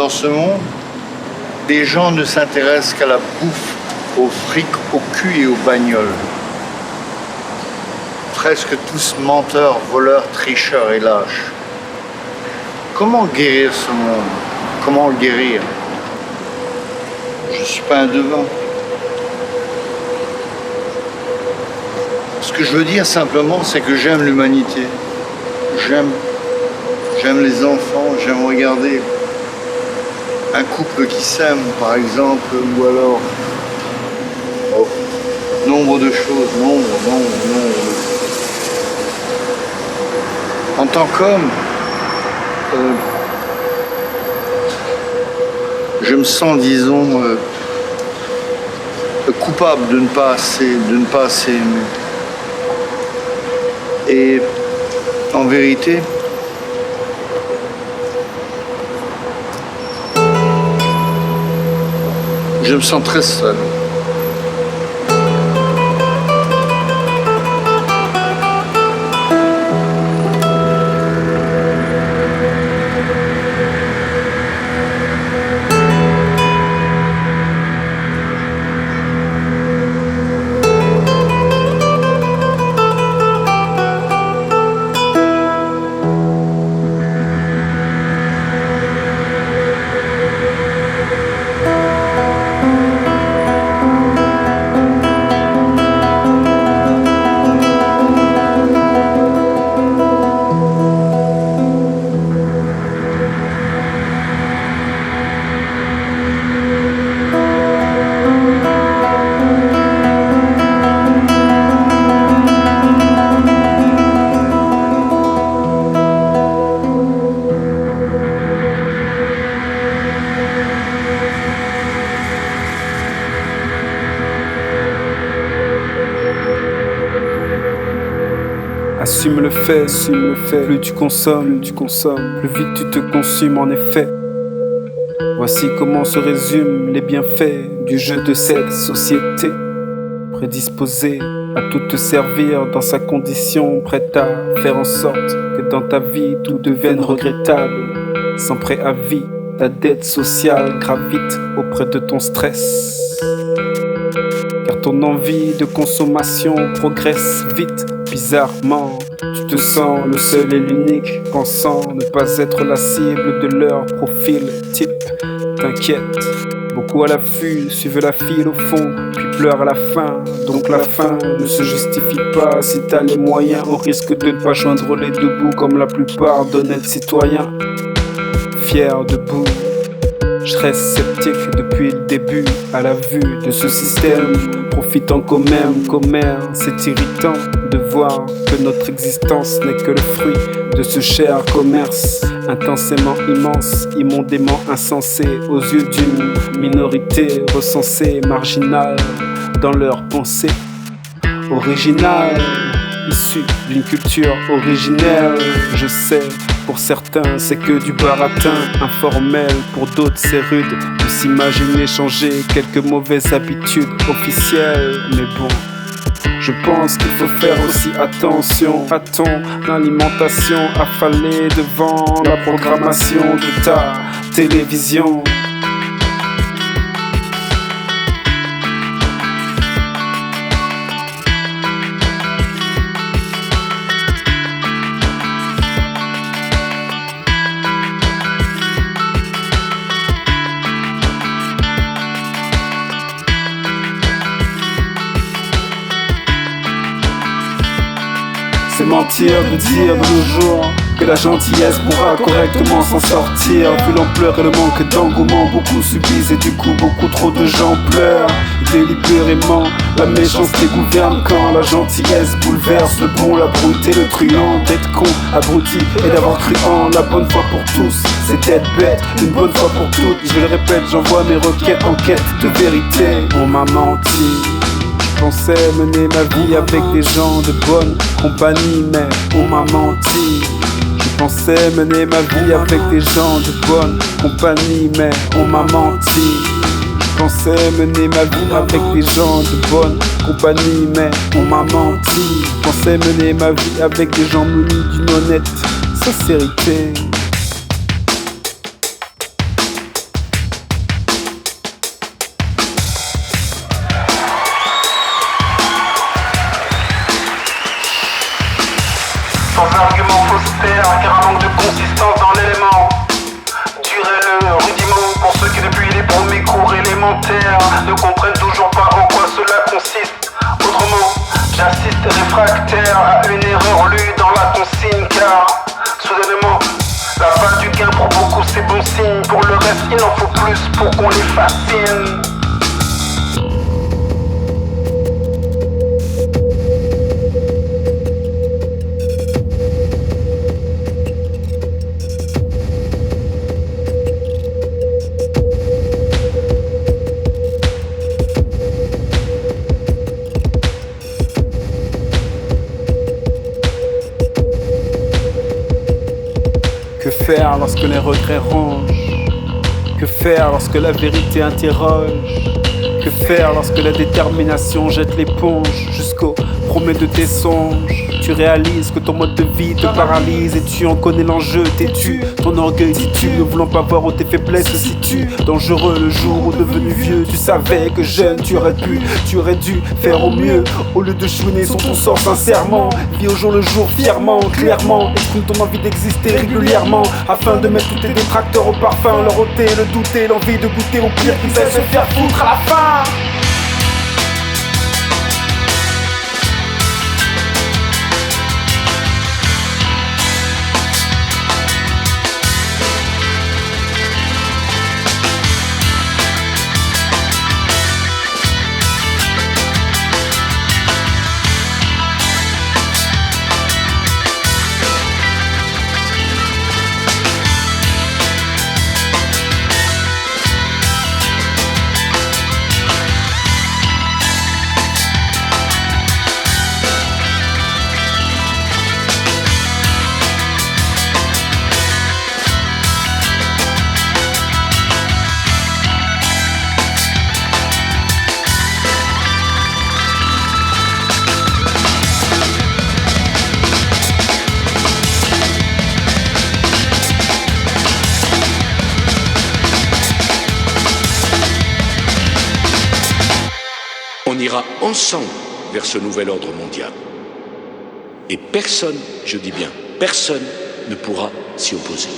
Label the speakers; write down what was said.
Speaker 1: Dans ce monde, les gens ne s'intéressent qu'à la bouffe, au fric, au cul et aux bagnoles. Presque tous menteurs, voleurs, tricheurs et lâches. Comment guérir ce monde? Comment le guérir? Je ne suis pas un devin. Ce que je veux dire simplement, c'est que j'aime l'humanité. J'aime les enfants, j'aime regarder un couple qui s'aime, par exemple, ou alors nombre de choses, nombre. En tant qu'homme, je me sens, disons, coupable de ne pas assez aimer. Et en vérité, je me sens très seul.
Speaker 2: Assume le fait, plus tu consommes, plus vite tu te consumes en effet. Voici comment se résument les bienfaits du jeu de cette société. Prédisposée à tout te servir dans sa condition, prête à faire en sorte que dans ta vie tout devienne regrettable. Sans préavis, ta dette sociale gravite auprès de ton stress. Car ton envie de consommation progresse vite. Bizarrement, tu te sens le seul et l'unique, pensant ne pas être la cible de leur profil type. T'inquiète, beaucoup à l'affût suivent la file au fond, puis pleurent à la fin. Donc la fin ne se justifie pas si t'as les moyens, au risque de ne pas joindre les deux bouts comme la plupart d'honnêtes citoyens. Fier debout, je reste sceptique depuis le début à la vue de ce système, profitant quand même, c'est irritant de voir que notre existence n'est que le fruit de ce cher commerce, intensément immense, immondément insensé aux yeux d'une minorité recensée, marginale dans leurs pensées, originale, issue d'une culture originelle, je sais. Pour certains, c'est que du baratin informel. Pour d'autres, c'est rude de s'imaginer changer quelques mauvaises habitudes officielles. Mais bon, je pense qu'il faut faire aussi attention à ton alimentation affalée devant la programmation de ta télévision. C'est mentir de dire de nos jours que la gentillesse pourra correctement s'en sortir. Vu l'ampleur et le manque d'engouement, beaucoup subissent et du coup beaucoup trop de gens pleurent. Délibérément, la méchanceté gouverne quand la gentillesse bouleverse le bon, la brute le truand. D'être con, abruti et d'avoir cru en la bonne fois pour tous. C'est être bête, une bonne fois pour toutes. Je le répète, j'envoie mes requêtes en quête de vérité. On m'a menti. Je pensais mener ma vie avec des gens de bonne compagnie, mais on m'a menti. Je pensais mener ma vie avec des gens de bonne compagnie, mais on m'a menti. Je pensais mener ma vie avec des gens de bonne compagnie, mais on m'a menti. Je pensais mener ma vie avec des gens munis d'une honnête sincérité.
Speaker 3: argument faussaire, car un manque de consistance dans l'élément. Durez le rudiment pour ceux qui depuis les premiers cours élémentaires ne comprennent toujours pas en quoi cela consiste. Autrement, j'assiste réfractaire à une erreur lue dans la consigne, car soudainement la fin du gain pour beaucoup c'est bon signe. Pour le reste il en faut plus pour qu'on les fascine.
Speaker 2: Que faire lorsque les regrets rongent? Que faire lorsque la vérité interroge? Que faire lorsque la détermination jette l'éponge jusqu'au promet de tes songes? Tu réalises que ton mode de vie te paralyse et tu en connais l'enjeu. T'es-tu, ton orgueil titue, ne voulant pas voir où tes faiblesses se situent. Dangereux le jour où devenu vieux, tu savais que jeune tu aurais dû faire au mieux. Au lieu de chouiner sur ton sort sincèrement, vis au jour le jour fièrement, clairement. Exprime ton envie d'exister régulièrement, afin de mettre tous tes détracteurs au parfum, leur ôter le douter, l'envie de goûter au pire qu'ils aillent se faire foutre à la fin.
Speaker 4: On ira ensemble vers ce nouvel ordre mondial. Et personne, je dis bien, personne ne pourra s'y opposer.